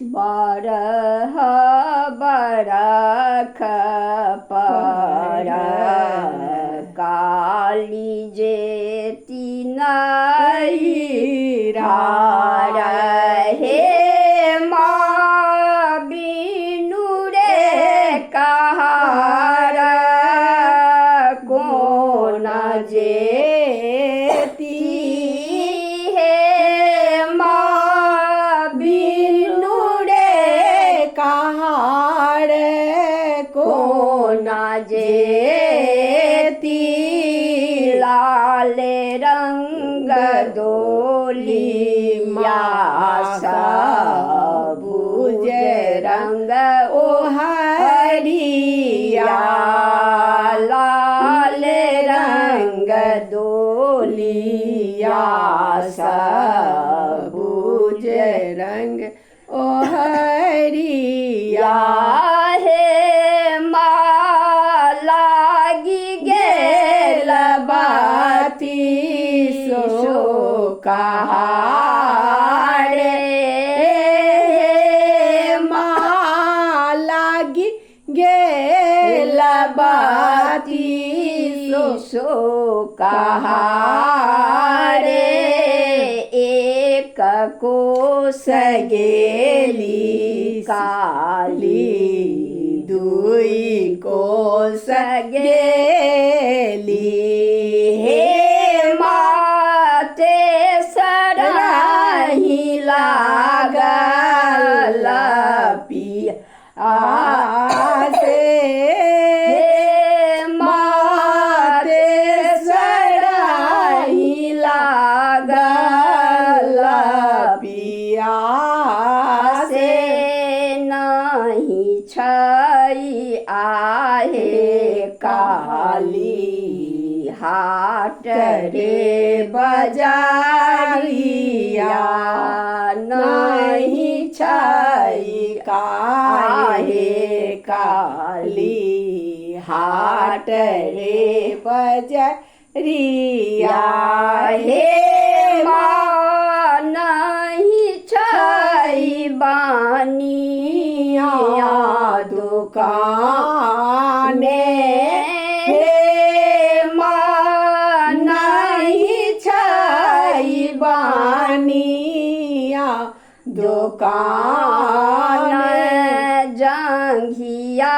बारह बरख पर काली जेती नहीं रहे माँ बिनु रे कहार कौन जेती है माँ बिनु रे कहार कौन जेती लाल रंग डोलिया सबुज रंग ओ हरिया लाल रंग डोलिया सबुज रंग ओ हरिया हे माला गी गेल बाती सो कहारे माला गी गेल बाती सो कहारे एक कोस गेली काली दुई कोस गेली हे माते सरही लागल पिया आसे माते सरही लागल पिया से नहीं छई आहे काली हाट रे बजारिया नहीं छई काहे काली हाट रे बजारिया हे माँ नहीं छई बानिया दुकाने हे माँ नहीं छई बानिया दुकान जंघिया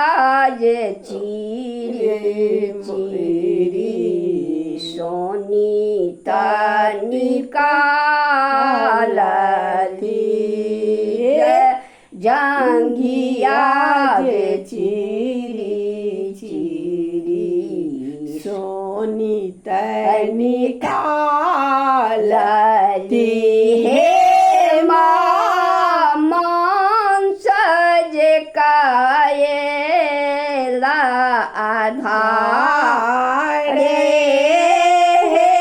जे चीरी चीरी सोनी निकालती जंघिया जे चीरी चीरी सोनी निकालती हे मांस जे कायला आधारे हे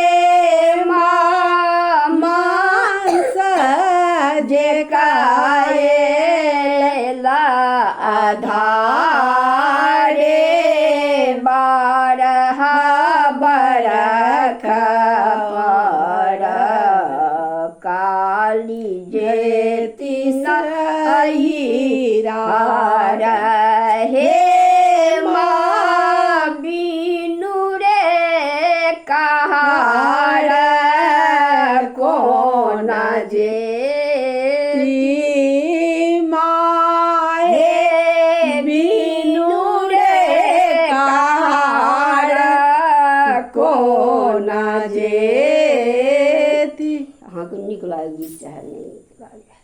मांस जे कायला आधारे बारह बरख पर काली जेती नहीं रहे माँ बिनु रे कहार कौन जेती माँ हे बिनु रे कहार कौन जेती। हाँ, निकला गीत चाहे नहीं निकला गया।